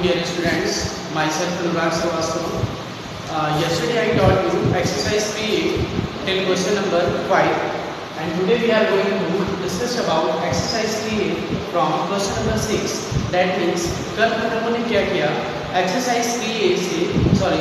dear students, myself Anurag Srivastava. Yesterday I taught you exercise 3 till question number 5, and today we are going to discuss about exercise 3 from question number 6. That means कल हम लोगों ने क्या किया, exercise 3A से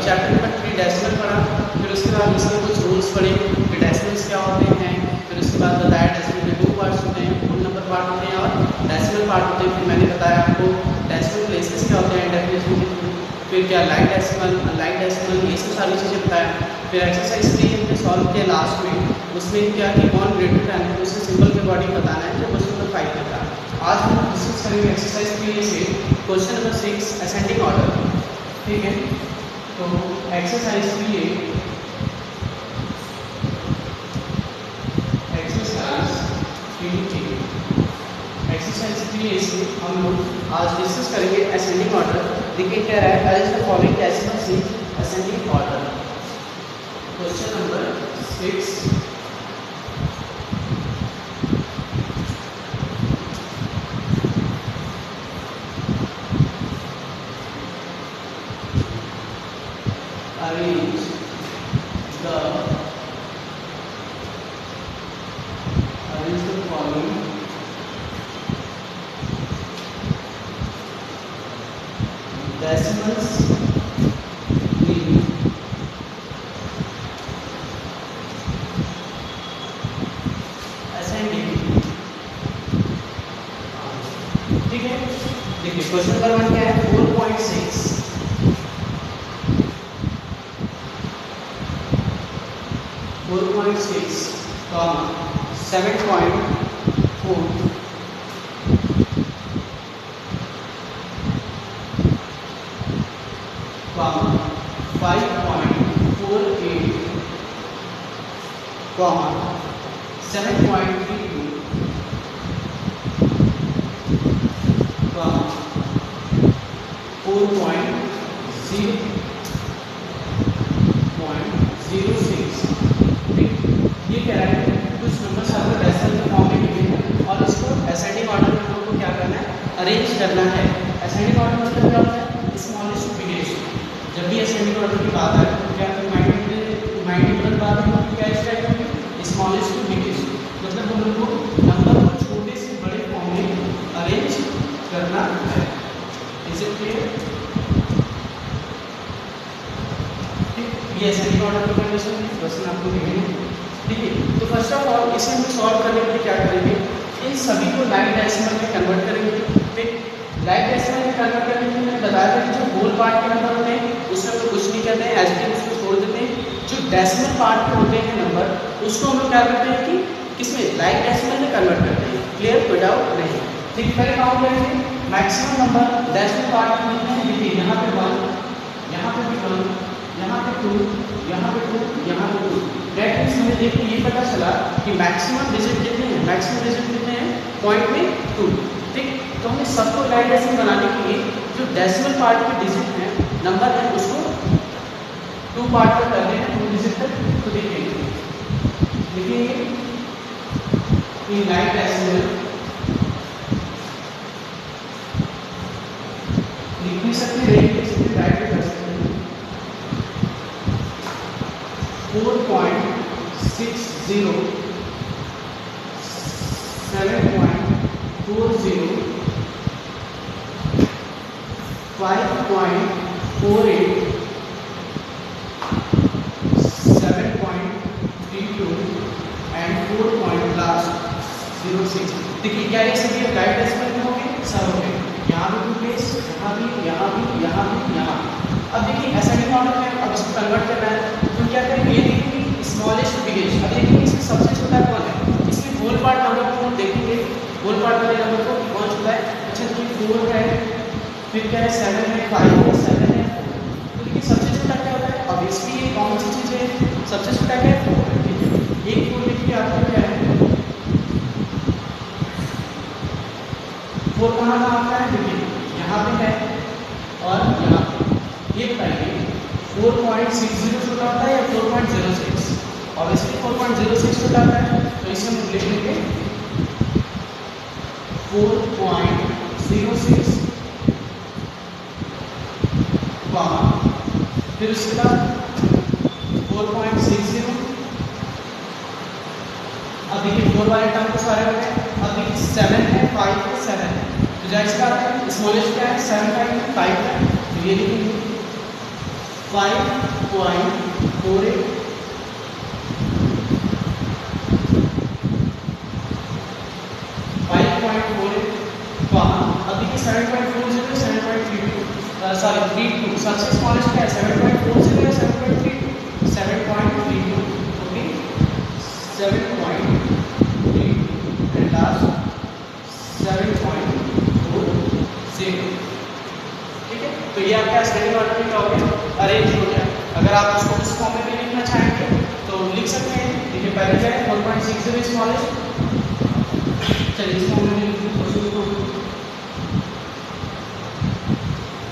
chapter number 3 decimal पढ़ा, फिर उसके बाद इसमें कुछ रूल्स पढ़े कि डेसिमल्स क्या होते हैं, फिर उसके बाद बताया डेसिमल में 2 पार्ट्स होते हैं, होल नंबर पार्ट होते हैं और डेसिमल पार्ट होते हैं। फिर मैंने बताया आपको डेसिमल प्लेसेस क्या होते हैं डेफिनेशन के थ्रू, फिर क्या लाइक डेसिमल, अनलाइक डेसिमल, ये सब सारी चीज़ें बताया। फिर एक्सरसाइज 3 हमने सॉल्व किया लास्ट में, उसमें क्या कि कौन ग्रेटर दैन है उससे सिंबल के अकॉर्डिंग बताना है जो क्वेश्चन नंबर 5 में था। आज हम डिस्कस करेंगे एक्सरसाइज 3 से क्वेश्चन नंबर 6 असेंडिंग ऑर्डर। ठीक है, तो एक्सरसाइज 3 एक्सरसाइज 3 से हम लोग आज डिस्कस करेंगे असेंडिंग ऑर्डर। देखिए क्या रहा है, arrange the following decimals in ascending order. Question number 6 arrange the following decimals in ascending। ठीक है, देखिए क्वेश्चन नंबर 1 क्या है, 4.6 4.6 7.4 5.48 7.32 4.06। ये कह रहा है कुछ नंबर्स आपको डेसिमल के फॉर्म में दिए हैं और इसको असेंडिंग ऑर्डर में हम लोग को क्या करना है, अरेंज करना है। असेंडिंग ऑर्डर मतलब क्या होता है, स्मॉलेस्ट टू बिगेस्ट। जब भी असेंडिंग ऑर्डर की बात आए तो क्या माइंड में बात है क्या स्टाइल होगी, स्मॉलेस्ट टू बिगेस्ट। मतलब हम लोग को नंबर को छोटे से बड़े फॉर्म में अरेंज करना है। Is it clear? ये असेंडिंग ऑर्डर की कंडीशन क्वेश्चन आपको देंगे। ठीक है, तो फर्स्ट ऑफ ऑल इसे हम सॉल्व करने के लिए क्या करेंगे, इन सभी को लाइक डेसिमल में कन्वर्ट करेंगे। फिर लाइक डेसिमल में कन्वर्ट करने के लिए मैंने बताया था कि जो होल पार्ट के नंबर होते हैं उसमें हम लोग कुछ नहीं कहते हैं, एज टी उसको छोड़ देते हैं। जो डेसिमल पार्ट के होते हैं नंबर उसको हम लोग क्या करते हैं कि किसमें, लाइक डेसिमल में कन्वर्ट करते हैं। क्लियर, कोई डाउट नहीं। ठीक, पहले काउंट करेंगे मैक्सिमम नंबर डेसिमल पार्ट में कितने हैं। देखिए यहाँ पे 1, यहाँ पे भी 1, यहाँ पे 2, यहाँ पे 2, यहाँ पे 2। दैट मीन्स हमें देख के ये पता चला कि मैक्सिमम डिजिट कितने हैं, मैक्सिमम डिजिट कितने हैं, पॉइंट में 2। ठीक, तो हमें सबको लाइक डेसिमल बनाने के लिए जो डेसिमल पार्ट के डिजिट हैं, नंबर है, उसको 2 पार्ट में कर देना, 2 डिजिट तक। तो देखिए ये लाइक डेसिमल लिख भी सकते हैं, लिख सकते हैं, राइट भी कर सकते हैं। 4.60 7.40 5.48 7.32 एंड 4.06। देखिए क्या ये सभी लाइक डेसिमल में होंगे, सब होंगे। यहाँ भी 2 प्लेस, यहाँ भी, यहाँ भी, यहाँ भी, यहाँ। अब देखिए असेंडिंग ऑर्डर में अब इसको कन्वर्ट करना है तो क्या करेंगे, ये देखिए स्मॉलेस्ट टू बिगेस्ट। अब देखिए इसमें सबसे छोटा कौन है, इसमें होल पार्ट नंबर को हम देखेंगे, होल पार्ट वाले नंबर को कौन छोटा है। अच्छा देखिए 4 है, फिर क्या है 7 है, 5 है, 7 है। तो देखिए सबसे छोटा क्या होता है, अब इसकी ये कौन सी चीज़ है, सबसे छोटा क्या है, 4 है। ठीक है, एक 4 लिखिए, आपको क्या है 4 कहाँ आता है, देखिए यहाँ पे है और यहाँ पे। ये बताइए 4.60 छोटा होता है या 4.06? ऑब्वियसली 4.06 छोटा होता है, तो इसे हम लिख लेंगे 4.06 कॉमा, फिर उसके बाद 4.60, अब देखिए 4 वाले टर्म को सारे हो गए। अब देखिए 7 है, 5 है, 7 है, तो जाहिर सी बात है स्मॉलेस्ट क्या है, 7 5 है, 5 है, तो ये लिखेंगे 5.48 कॉमा, अब देखिए 7.40 7.32, सॉरी 32, सबसे स्मॉलेस्ट क्या है 7.40 या 7.32, 7.32, ओके 7.32 एंड लास्ट 7.40, ठीक है। तो ये आपका असेंडिंग ऑर्डर में क्या हो गया, अरेंज हो गया। अगर आप उसको उस फॉर्म में भी लिखना चाहेंगे तो लिख सकते हैं। देखिए पहले क्या है 4.60 स्मॉलेस्ट, चलिए इस फॉर्म में लिख दो।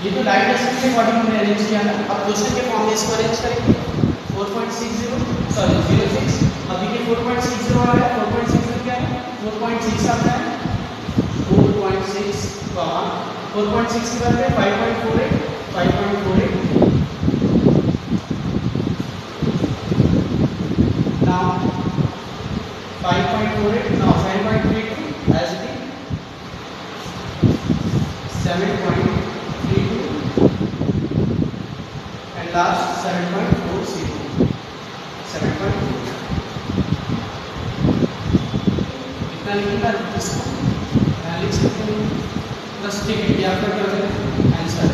ये तो लाइट एसिड के अकॉर्डिंग हमने अरेंज किया ना, अब क्वेश्चन के फॉर्म में इसको अरेंज करेंगे 4.60 सॉरी 06, अब देखिए 4.60 आ रहा है, 4.60 क्या है 4.6 आता है, 4.6 कॉमा 4.6 के बाद 5.48 now 5.48 now 7.32 as the 7.32 and last 7.40 7.4 इतना लिखना इसको लिख सकते हैं बस, ठीक है। ये आपका क्या हो गया आंसर,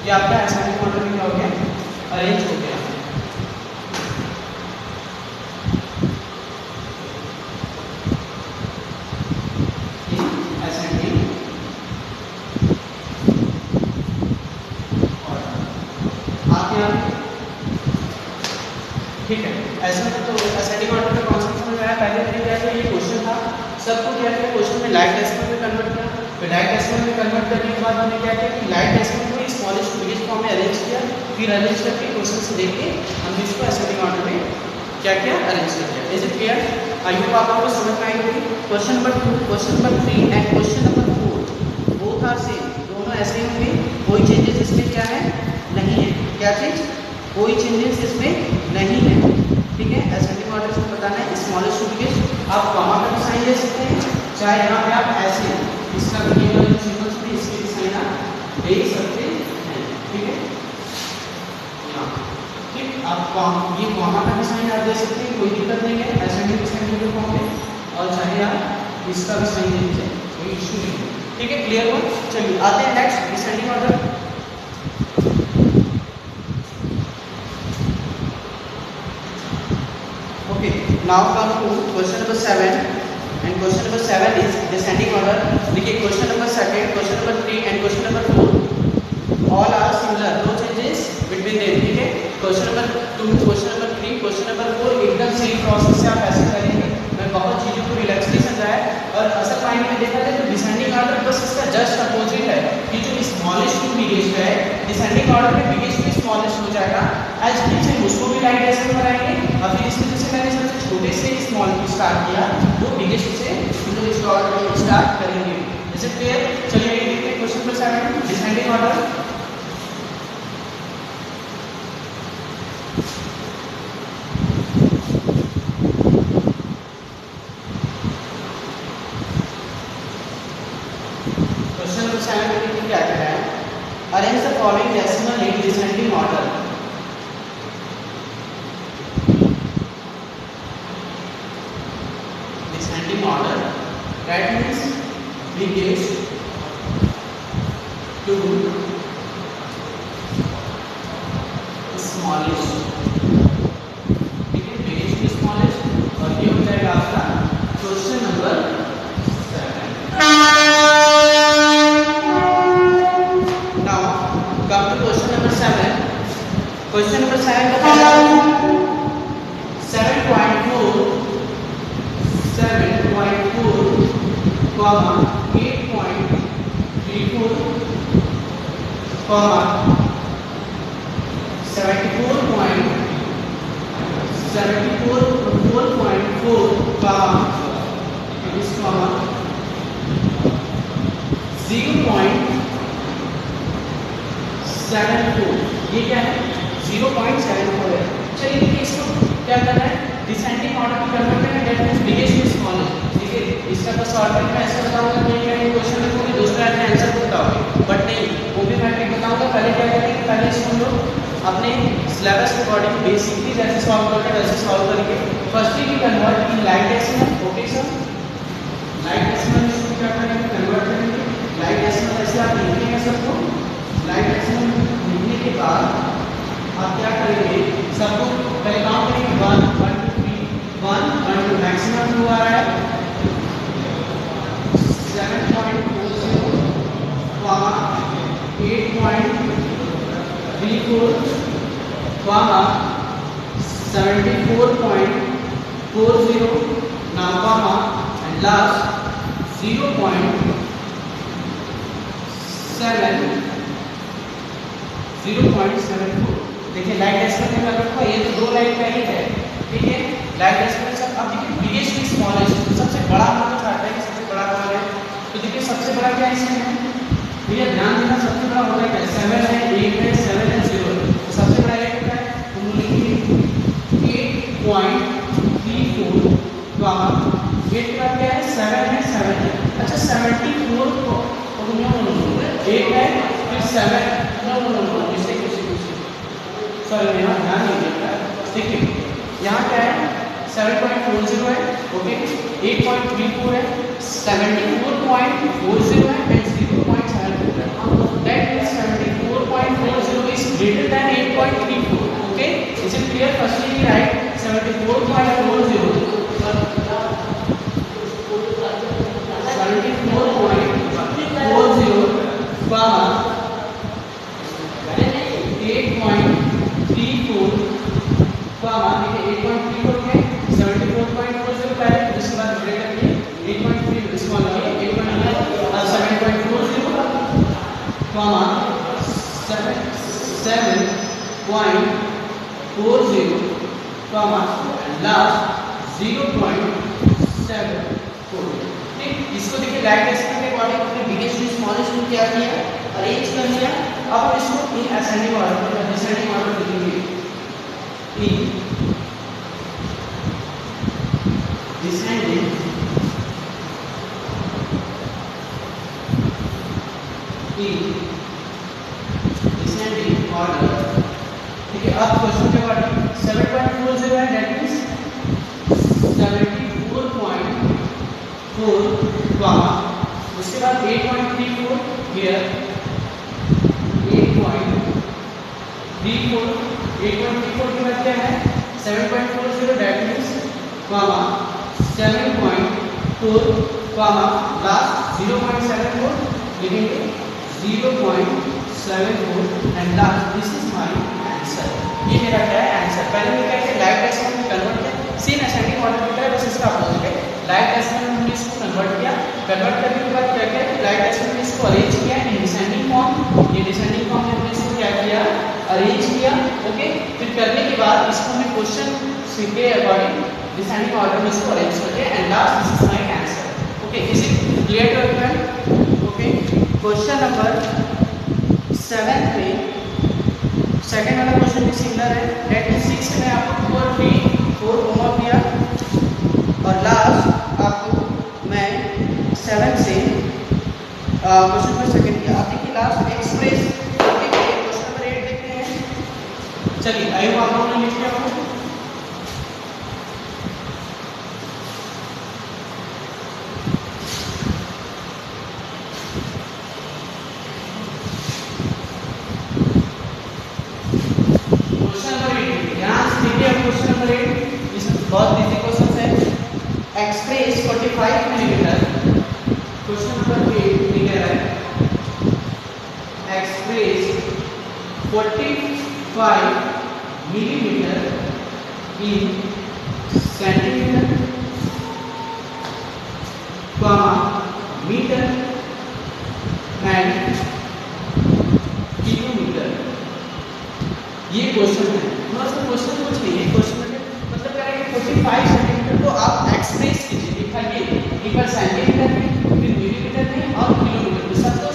ये आपका असेंडिंग ऑर्डर में क्या हो गया, अरेंज हो गया। ठीक है, ऐसा तो असेंडिंग ऑर्डर का कॉन्सेप्ट समझ आया। पहले मैंने क्या किया, ये क्वेश्चन था, सबको क्या किया क्वेश्चन में लाइट डेसिमल में कन्वर्ट किया, फिर लाइट डेसिमल में कन्वर्ट करने के बाद हमने क्या किया कि लाइट डेसिमल को स्मॉलेस्ट टू बिगेस्ट फॉर्म में अरेंज किया, फिर अरेंज करके क्वेश्चन से देख के हमने इसको असेंडिंग ऑर्डर में क्या किया, अरेंज कर दिया। Is it clear? I hope आप लोगों को समझ में आई होगी। Question number 2, question number 3 and question number 4 both are same, दोनों ऐसे ही होंगे, कोई चेंजेस इसमें क्या है नहीं है। क्या चीज, कोई चेंजेस इसमें नहीं है, ठीक है। असेंडिंग ऑर्डर से बताना है स्मॉलेस्ट टू बिगेस्ट, आप कॉमा का भी साइन ले सकते हैं, चाहे यहाँ पे आप ऐसे इसका ये वाला जो सिंबल है इसके भी साइन आप ले सकते हैं, ठीक है। ठीक, आप ये कॉमा का भी साइन आप दे सकते हैं, कोई दिक्कत नहीं है असेंडिंग डिसेंडिंग के फॉर्म में, और चाहे आप इसका भी साइन दे दीजिए, कोई इशू नहीं है, ठीक है। क्लियर हो? चलिए आते हैं next descending order. Okay, now come to question number 7 and question number 7 is descending order. देखिए question number 2, question number 3 and question number 4 all are similar, no changes between them, ठीक है। question number 2, question number 3, question number 4 एकदम same process से आप ऐसे करेंगे। मैं बहुत चीज़ों को रिलैक्सली समझाया, और असल मायने में देखा जाए तो डिसेंडिंग ऑर्डर बस इसका जस्ट अपोजिट है कि जो स्मॉलेस्ट टू बिगेस्ट है, डिसेंडिंग ऑर्डर में बिगेस्ट टू स्मॉलेस्ट हो जाएगा, एज नीचे उसको भी लाइट डेसिमल बनाएंगे, और फिर इसमें जैसे मैंने सबसे छोटे से स्मॉल की स्टार्ट किया, वो बिगेस्ट से स्टार्ट करेंगे। जैसे क्लियर? चलिए आगे देखते हैं question number 7 descending order. Question number 7 में देखिए क्या कह रहा है, arrange the following decimal in descending order. Descending order, that means biggest to smallest, ठीक है, biggest to smallest, और ये हो जाएगा आपका question number 7। Now come to question number 7. Question number 7 का पहला 7.4 कॉमा 8.34 कॉमा 74.4 कॉमा 0.7 ये क्या है 0.74 है। चलिए देखिए इसको क्या करना है, डिसेंडिंग ऑर्डर में कन्वर्ट करना है, that means biggest to smallest. ठीक है, इसका तो सॉल्व करके मैं ऐसा बताऊंगा कि ये क्वेश्चन में कोई दूसरा का आंसर बताओगे, बट नहीं, वो भी मैं ट्रिक बताऊंगा। पहले क्या करेंगे, पहले इसको हम लोग अपने सिलेबस के अकॉर्डिंग बेसिकली जैसे सॉल्व करते हैं वैसे सॉल्व करके firstly we convert in light decimal. Okay sir, light decimal इसको क्या करेंगे, कन्वर्ट करेंगे लाइट डेसिमल। ऐसे आप लिखेंगे सबको, लाइट डेसिमल लिखने के बाद आप क्या करेंगे, सबको पहले काउंट करेंगे 1 1 2 3 1 1 2 मैक्सिमम 2 आ रहा है 7.40 comma 8.34 comma 74.40 now comma and last 0.74। देखिए लाइट डेसिमल में कर रखा है, ये तो दो लाइन का ही है। ठीक है, लाइट डेसिमल सब। अब देखिए बिगेस्ट टू स्मॉलेस्ट, सबसे बड़ा हम लोग चाहते हैं कि सबसे बड़ा कौन है, तो देखिए सबसे बड़ा क्या है इसमें है भैया, ध्यान देना, सबसे बड़ा होगा क्या, 7 है, 8 है, 7 है, 0 है, तो सबसे बड़ा है क्या है, तो हम लिखेंगे 8.34 कॉमा 8 का क्या है 7 है 7 है। अच्छा 74 को नो 8 है फिर 7 नो इससे सॉरी यहाँ ध्यान नहीं देता है। ठीक है, यहाँ क्या है 7.40 है, ओके 8.34 है, 74.40 है एंड 0.74 है। That means 74.40 is greater than 8.34। Okay, is it clear? Firstly we write 74.40 comma 8.34 comma देखिए 8.34 के 74.40 पहले, उसके बाद ग्रेटर के 8.3 इसको लगाइए 7.40 कॉमा 7.40 कॉमा लास्ट 0.74। ठीक, इसको देखिए लाइट डेसिमल के अकॉर्डिंग अपने बिगेस्ट टू स्मॉलेस्ट को क्या किया, अरेंज कर लिया। अब हम इसको इन असेंडिंग ऑर्डर में डिसेंडिंग ऑर्डर लिखेंगे, इन डिसेंडिंग ऑर्डर। ठीक है, अब क्वेश्चन के अकॉर्डिंग 7.40 है, दैट मींस 74.4 कॉमा उसके बाद 8.34 हियर 8.34 के बाद क्या है 7.40 that means comma 7.4 comma last 0.74 लिखेंगे 0.74 and last this is my answer. ये मेरा क्या है आंसर। पहले मैं क्या किया, लाइट डेसिमल में कन्वर्ट किया, सेम असेंडिंग ऑर्डर की तरह, बस इसका अपोजिट है। लाइट डेसिमल में हमने इसको कन्वर्ट किया, कन्वर्ट करने के बाद क्या किया, लाइट डेसिमल में इसको अरेंज किया इन डिसेंडिंग फॉर्म। ये डिसेंडिंग फॉर्म में हमने इसको क्या किया, अरेंज किया। ओके, फिर करने के बाद इसको हमने क्वेश्चन के अकॉर्डिंग डिसेंडिंग ऑर्डर में इसको अरेंज करते हैं and last this is my answer. Okay, is it clear to everyone? Okay, question number 7 पे सेकंड वाला क्वेश्चन भी सिमिलर है, दैट इज 6 में आपको 2 और 3 4 होमवर्क दिया और लास्ट आपको मैं 7 से क्वेश्चन नंबर सेकंड किया। आप देखिए last express. Okay, question number 8 देखते हैं। चलिए आई होप आप लोगों ने लिख लिया होगा। बहुत इजी क्वेश्चन है। एक्सप्रेस 45 मिलीमीटर, क्वेश्चन नंबर 8 लिखा है express 45 millimetre in centimetre comma metre and kilometre. ये क्वेश्चन है। थोड़ा सा क्वेश्चन कुछ नहीं है, क्वेश्चन मतलब कह रहे हैं 45 सेंटीमीटर को आप एक्सप्रेस कीजिए, दिखाइए एक बार सेंटीमीटर में, फिर मिलीमीटर में और किलोमीटर में, सब तो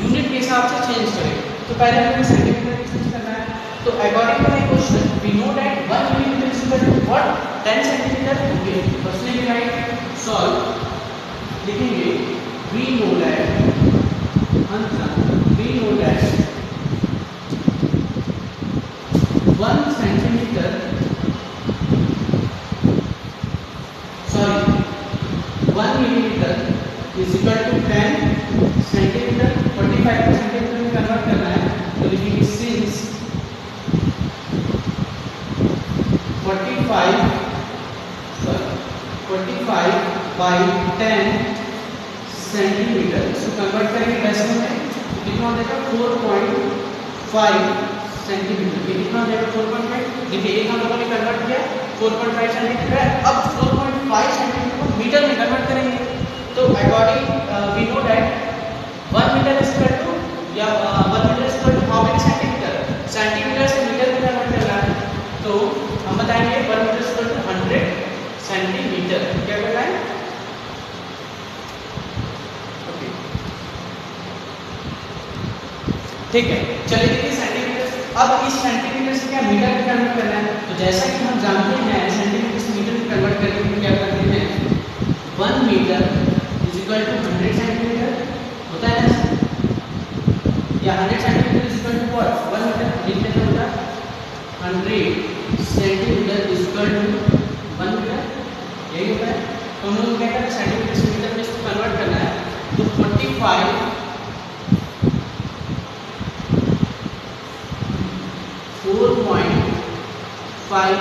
यूनिट के हिसाब से चेंज करें। तो पहले हमें सेंटीमीटर यूज करना है। तो according to my question we know that 1 millimetre is equal to what 10 centimetre. Okay, first we write solve लिखेंगे we know that answer we know that 1 centimetre sorry 1 millimetre is equal to 10 centimetre. 45 को centimetre में convert करना है तो लिखेंगे since 45 by 10 centimetre, इसको convert करेंगे decimal में तो कितना हो जाएगा 4.5 सेंटीमीटर। ये कितना हो जाएगा 4.5। देखिए एक हम लोगों ने कन्वर्ट किया 4.5 सेंटीमीटर है, अब 4.5 सेंटीमीटर को मीटर में कन्वर्ट करेंगे। तो according we know that 1 metre is equal to या 1 metre is equal to how many centimetre, centimetre से मीटर में कन्वर्ट करना है। तो हम बताएंगे 1 metre is equal to 100 centimetre. क्या करना है? ओके ठीक है, चलिए देखिए सेंटीमीटर। अब इस सेंटीमीटर से क्या मीटर में कन्वर्ट करना है। तो जैसा कि हम जानते हैं सेंटीमीटर से मीटर में कन्वर्ट करने के लिए क्या करते हैं 1 metre is equal to 100 centimetre होता है ना, या 100 centimetre is equal to what 1 metre लिख लेते होता 100 centimetre is equal to 1 metre, यही होता है। तो हम लोग क्या करते हैं सेंटीमीटर से मीटर में इसको कन्वर्ट करना है तो 45 4.5 बाई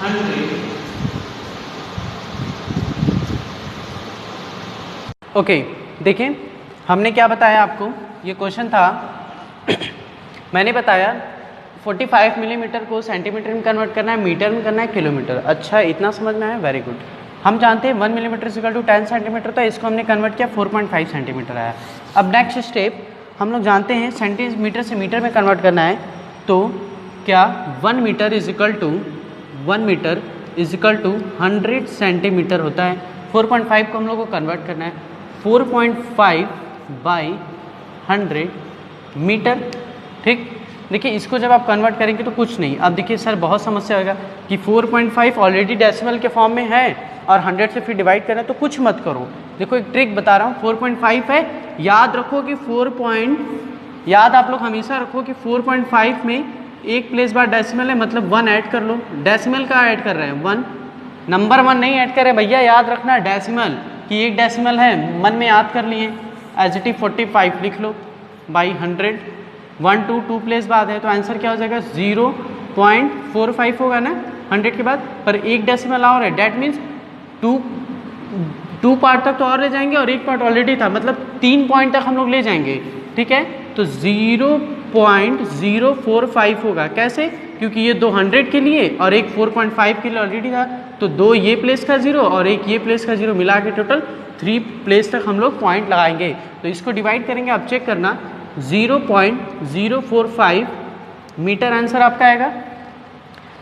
100। ओके देखिए हमने क्या बताया आपको, ये क्वेश्चन था मैंने बताया 45 मिलीमीटर को सेंटीमीटर में कन्वर्ट करना है, मीटर में करना है, किलोमीटर। अच्छा इतना समझ में आया, वेरी गुड। हम जानते हैं 1 मिलीमीटर इक्वल टू 10 सेंटीमीटर, तो इसको हमने कन्वर्ट किया 4.5 सेंटीमीटर आया। अब नेक्स्ट स्टेप हम लोग जानते हैं सेंटीमीटर से मीटर में कन्वर्ट करना है, तो क्या 1 metre is equal to 100 centimetre होता है। 4.5 को हम लोग को कन्वर्ट करना है 4.5 बाई 100 मीटर। ठीक, देखिए इसको जब आप कन्वर्ट करेंगे तो कुछ नहीं। अब देखिए सर बहुत समस्या होगा कि 4.5 ऑलरेडी डेसिमल के फॉर्म में है और 100 से फिर डिवाइड करना है, तो कुछ मत करो। देखो एक ट्रिक बता रहा हूँ, 4.5 है, याद रखो कि याद आप लोग हमेशा रखो कि 4.5 में एक प्लेस बार डेसिमल है, मतलब 1 ऐड कर लो। डेसिमल का ऐड कर रहे हैं 1, नंबर 1 नहीं ऐड कर रहे भैया, याद रखना डेसिमल कि एक डेसिमल है, मन में याद कर लिए। एज इट इज 45 लिख लो बाई 100, 1 2 प्लेस बाद है तो आंसर क्या हो जाएगा 0.45 होगा ना 100 के बाद, पर एक डेसिमल और है, डेट मीन्स 2 पार्ट तक तो और ले जाएंगे और एक पार्ट ऑलरेडी था, मतलब 3 पॉइंट तक हम लोग ले जाएंगे। ठीक है, तो 0.045 होगा। कैसे? क्योंकि ये 200 के लिए और एक 4.5 के लिए ऑलरेडी था, तो 2 ये प्लेस का 0 और एक ये प्लेस का 0 मिला के टोटल 3 प्लेस तक हम लोग पॉइंट लगाएंगे। तो इसको डिवाइड करेंगे, अब चेक करना 0.045 मीटर आंसर आपका आएगा।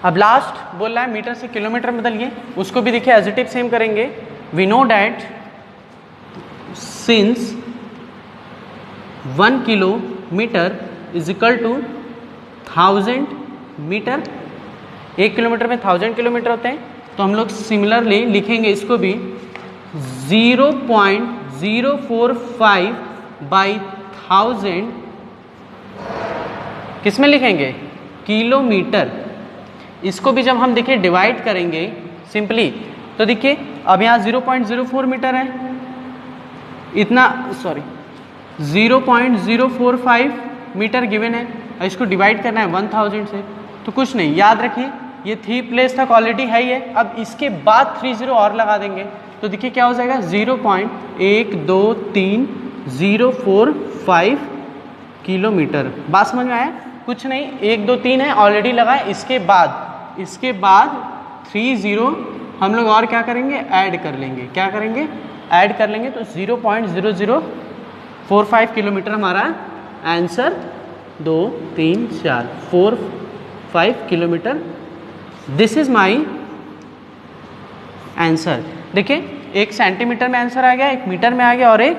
अब लास्ट बोल रहा है मीटर से किलोमीटर में बदलिए, उसको भी देखिए एज इट इज सेम करेंगे। We no that since 1 kilometre is equal to 1000 metre, 1 kilometre में 1000 किलोमीटर होते हैं, तो हम लोग सिमिलरली लिखेंगे इसको भी 0.045 बाई 1000 किस में लिखेंगे किलोमीटर। इसको भी जब हम देखिए डिवाइड करेंगे सिंपली, तो देखिए अब यहाँ 0.04 मीटर है, इतना 0.045 मीटर गिवन है, और इसको डिवाइड करना है 1000 से, तो कुछ नहीं, याद रखिए ये 3 प्लेस तक ऑलरेडी है ही है। अब इसके बाद 30 और लगा देंगे, तो देखिए क्या हो जाएगा 0.12345 किलोमीटर। बात समझ में आया? कुछ नहीं, 1 2 3 है ऑलरेडी लगाए, इसके बाद 30 हम लोग और क्या करेंगे ऐड कर लेंगे। क्या करेंगे? ऐड कर लेंगे, तो 0.0045 किलोमीटर हमारा answer 2 3 4 4 5 kilometre. This is my answer. देखिए एक सेंटीमीटर में आंसर आ गया, एक मीटर में आ गया और एक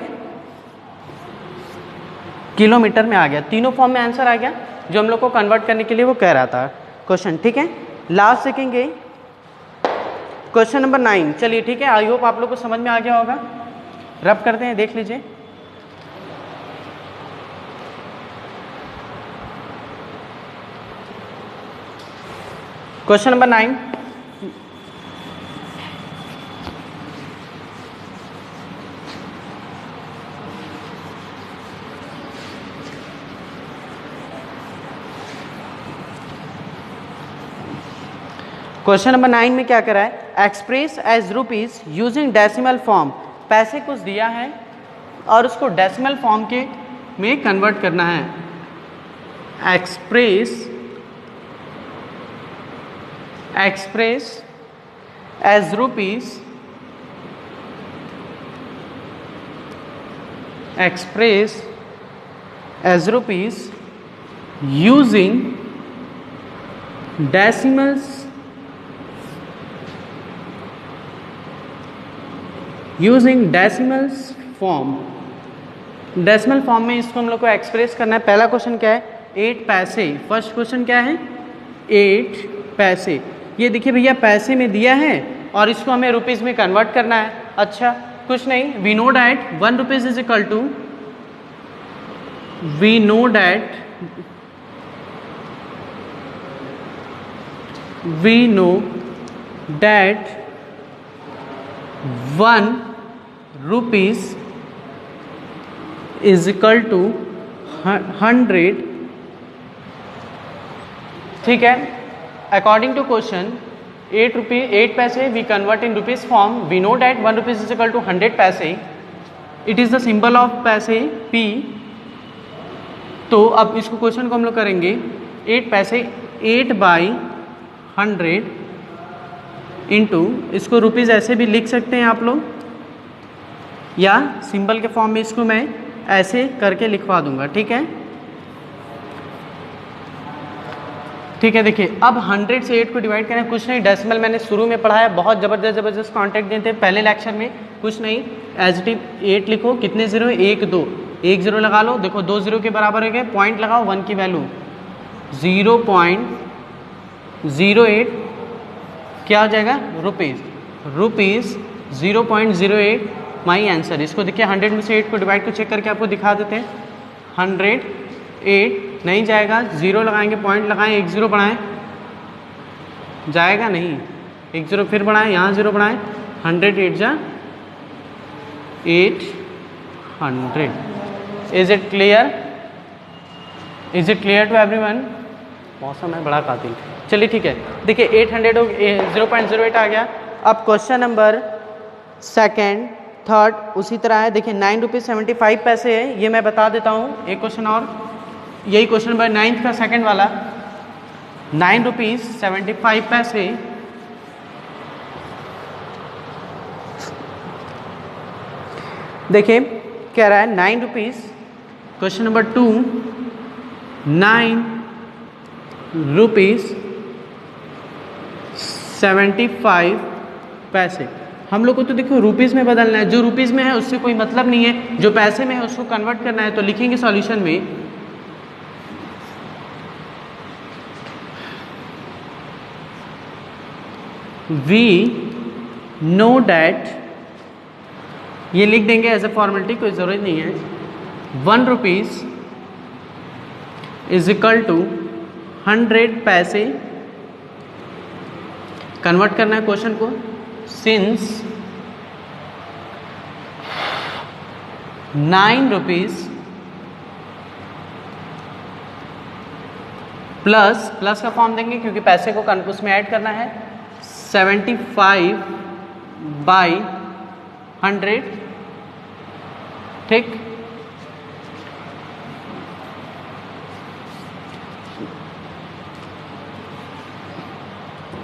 किलोमीटर में आ गया। तीनों फॉर्म में आंसर आ गया जो हम लोग को कन्वर्ट करने के लिए वो कह रहा था क्वेश्चन, ठीक है। लास्ट देखेंगे क्वेश्चन नंबर 9। चलिए ठीक है, आई होप आप लोग को समझ में आ गया होगा। रब करते हैं, देख लीजिए। क्वेश्चन नंबर 9, क्वेश्चन नंबर 9 में क्या करा है, express as rupees using decimal form. पैसे कुछ दिया है और उसको डेसिमल फॉर्म के में कन्वर्ट करना है। Express as rupees, express as rupees using decimals, using decimals form. Decimal form में इसको हम लोग को एक्सप्रेस करना है। पहला क्वेश्चन क्या है, 8 पैसे। फर्स्ट क्वेश्चन क्या है, 8 पैसे। ये देखिए भैया पैसे में दिया है और इसको हमें रुपीज़ में कन्वर्ट करना है। अच्छा कुछ नहीं, वी know that 1 rupees is equal to, we no that, we know that 1 rupees is equal to 100, ठीक है। According to question 8 paise we convert in rupees form, we know that 1 rupees is equal to 100 paise. It is the symbol of paise P। तो अब इसको question को हम लोग करेंगे 8 पैसे 8/100 इंटू, इसको रुपीज़ ऐसे भी लिख सकते हैं आप लोग या सिंबल के फॉर्म में इसको मैं ऐसे करके लिखवा दूंगा, ठीक है। ठीक है, देखिए अब 100 से 8 को डिवाइड करें, कुछ नहीं, डेसिमल मैंने शुरू में पढ़ाया, बहुत ज़बरदस्त कॉन्टेक्ट दिए थे पहले लेक्चर में। कुछ नहीं, एज इट इज 8 लिखो, कितने जीरो है, 1 2, 1 0 लगा लो, देखो 2 0 के बराबर हो गए, पॉइंट लगाओ, 1 की वैल्यू 0.08 क्या हो जाएगा, रुपीज़ 0.08 माई आंसर। इसको देखिए 100 में से 8 को डिवाइड को चेक करके आपको दिखा देते हैं। 108 नहीं जाएगा, 0 लगाएंगे, पॉइंट लगाएं, 1 0 बढ़ाएं, जाएगा नहीं, 1 0 फिर बढ़ाएं, यहाँ 0 बढ़ाएं, 108 जा 800। Is it clear, is it clear to everyone? मौसम है बड़ा कातिल। चलिए ठीक है, देखिए 800 0.08 आ गया। अब क्वेश्चन नंबर 2, 3 उसी तरह है। देखिए 9 रुपीज़ 75 पैसे है, ये मैं बता देता हूँ। एक क्वेश्चन और, यही क्वेश्चन नंबर 9 का सेकंड वाला, 9 रुपीज़ 75 पैसे देखिए कह रहा है 9 रुपीज़, क्वेश्चन नंबर 2, 9 रुपीज़ 75 पैसे। हम लोग को तो देखो रुपीज़ में बदलना है, जो रुपीज़ में है उससे कोई मतलब नहीं है, जो पैसे में है उसको कन्वर्ट करना है। तो लिखेंगे सॉल्यूशन में, वी नो डैट, ये लिख देंगे एज ए फॉर्मेलिटी, कोई ज़रूरत नहीं है। 1 रुपीज़ इज इक्वल टू 100 पैसे। कन्वर्ट करना है क्वेश्चन को, सिंस 9 रुपीज़ प्लस का फॉर्म देंगे क्योंकि पैसे को उसमें ऐड करना है, 75/100, ठीक।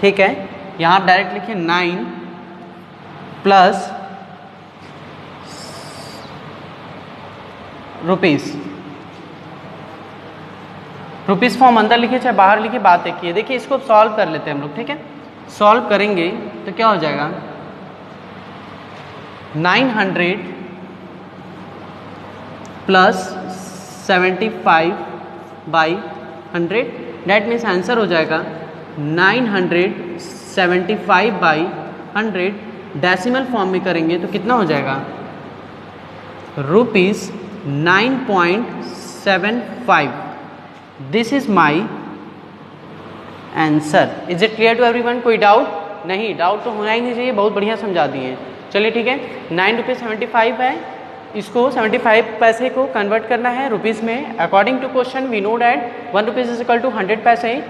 ठीक है, यहाँ आप डायरेक्ट लिखिए 9 प्लस रुपीज़ फॉर्म अंदर लिखिए चाहे बाहर लिखिए, बात एक ही है। देखिए इसको सॉल्व कर लेते हैं हम लोग, ठीक है। सॉल्व करेंगे तो क्या हो जाएगा, 900 प्लस 75/100, डैट मीन्स आंसर हो जाएगा 975/100। डेसिमल फॉर्म में करेंगे तो कितना हो जाएगा ₹9.75। This is my answer. Is it clear to everyone? कोई डाउट? नहीं, डाउट तो होना ही नहीं चाहिए, बहुत बढ़िया समझा दिए। चलिए ठीक है, ₹9.75 है, इसको 75 पैसे को कन्वर्ट करना है रुपीज़ में। According to question we know that 1 rupees is equal to 100 paise.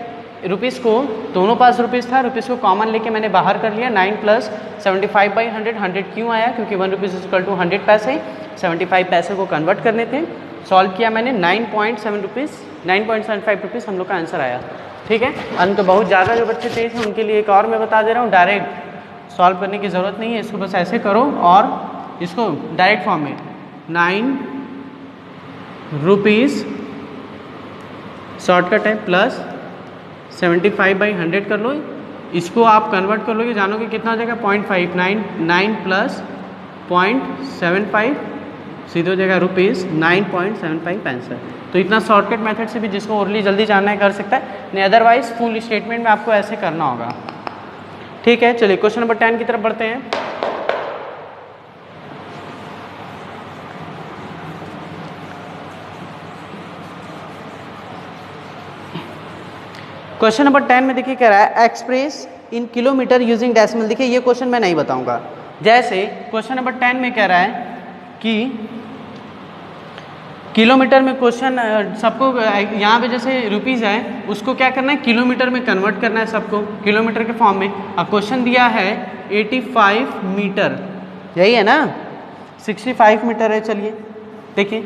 Rupees को दोनों पास रुपीज़ था, रुपीज़ को कॉमन लेके मैंने बाहर कर लिया। 9 + 75/100, 100 क्यों आया? क्योंकि 1 रुपीज़ इज इक्वल टू 100 पैसे। 75 पैसे को कन्वर्ट करने थे, सॉल्व किया मैंने, 9.75 रुपीज़ हम लोग का आंसर आया। ठीक है, अंक बहुत ज़्यादा जो बच्चे तेज हैं उनके लिए एक और मैं बता दे रहा हूँ, डायरेक्ट सॉल्व करने की ज़रूरत नहीं है, इसको बस ऐसे करो और इसको डायरेक्ट फॉर्म में 9 रुपीज़ शॉर्टकट है प्लस 75/100 कर लो, इसको आप कन्वर्ट कर लोगे, जानोगे कितना हो जाएगा 0.5। 9 + 0.75 सीधे हो जाएगा ₹9.75 आंसर। तो इतना शॉर्टकट मेथड से भी जिसको ओरली जल्दी जानना है कर सकता है, नहीं अदरवाइज फुल स्टेटमेंट में आपको ऐसे करना होगा। ठीक है, चलिए क्वेश्चन नंबर 10 की तरफ बढ़ते हैं। क्वेश्चन नंबर 10 में देखिए कह रहा है express in kilometre using decimal. देखिए ये क्वेश्चन मैं नहीं बताऊंगा। जैसे क्वेश्चन नंबर 10 में कह रहा है कि किलोमीटर में क्वेश्चन सबको यहाँ पे जैसे रुपीज़ है उसको क्या करना है किलोमीटर में कन्वर्ट करना है सबको किलोमीटर के फॉर्म में। अब क्वेश्चन दिया है 85 मीटर, यही है ना, 65 मीटर है। चलिए देखिए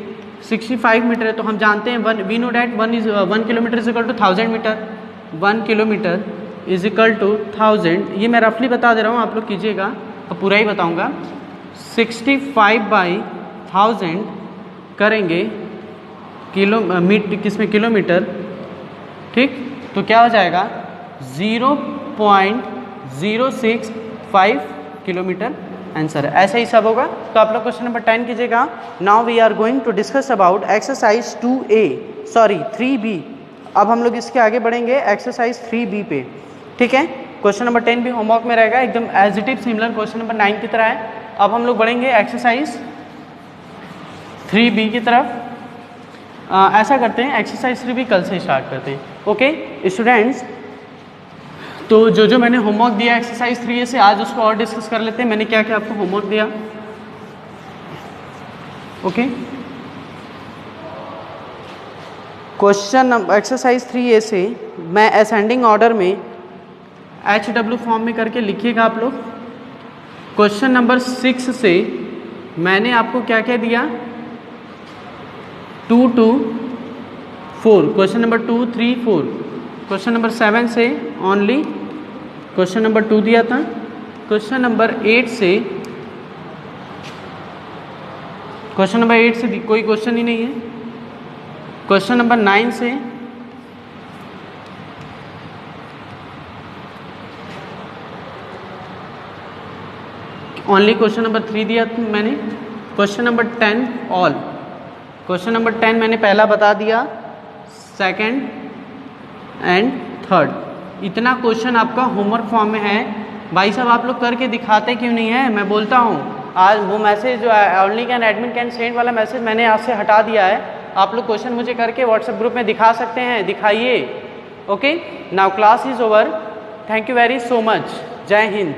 65 मीटर है तो हम जानते हैं we know that 1 kilometre is equal to 1000 metre. 1 kilometre is equal to 1000, ये मैं रफली बता दे रहा हूँ, आप लोग कीजिएगा, अब पूरा ही बताऊँगा। 65/1000 करेंगे किसमें किलोमीटर, ठीक, तो क्या हो जाएगा 0.065 किलोमीटर आंसर है। ऐसा ही सब होगा। तो आप लोग क्वेश्चन नंबर 10 कीजिएगा। Now we are going to discuss about exercise 3B। अब हम लोग इसके आगे बढ़ेंगे एक्सरसाइज 3B पे। ठीक है, क्वेश्चन नंबर 10 भी होमवर्क में रहेगा, एकदम as it is similar question number 9 की तरह है। अब हम लोग बढ़ेंगे एक्सरसाइज 3B की तरफ। ऐसा करते हैं, एक्सरसाइज 3B कल से स्टार्ट करते हैं। ओके स्टूडेंट्स, तो जो मैंने होमवर्क दिया एक्सरसाइज 3A से आज उसको और डिस्कस कर लेते हैं। मैंने क्या क्या आपको होमवर्क दिया। ओके, क्वेश्चन एक्सरसाइज 3A से मैं असेंडिंग ऑर्डर में HW फॉर्म में करके लिखिएगा आप लोग। क्वेश्चन नंबर 6 से मैंने आपको क्या क्या दिया 2 to 4, question number 2, 3, 4। Question number 7 से ओनली क्वेश्चन नंबर 2 दिया था। क्वेश्चन नंबर 8 से कोई क्वेश्चन ही नहीं है। क्वेश्चन नंबर 9 से ओनली क्वेश्चन नंबर 3 दिया मैंने। Question number 10 all. Question number 10 मैंने पहला बता दिया, सेकंड एंड थर्ड। इतना क्वेश्चन आपका होमवर्क फॉर्म में है। भाई साहब आप लोग करके दिखाते क्यों नहीं है? मैं बोलता हूँ आज वो मैसेज जो only can admin can send वाला मैसेज मैंने आज से हटा दिया है। आप लोग क्वेश्चन मुझे करके व्हाट्सएप ग्रुप में दिखा सकते हैं, दिखाइए। Okay, now class is over. Thank you very so much. जय हिंद।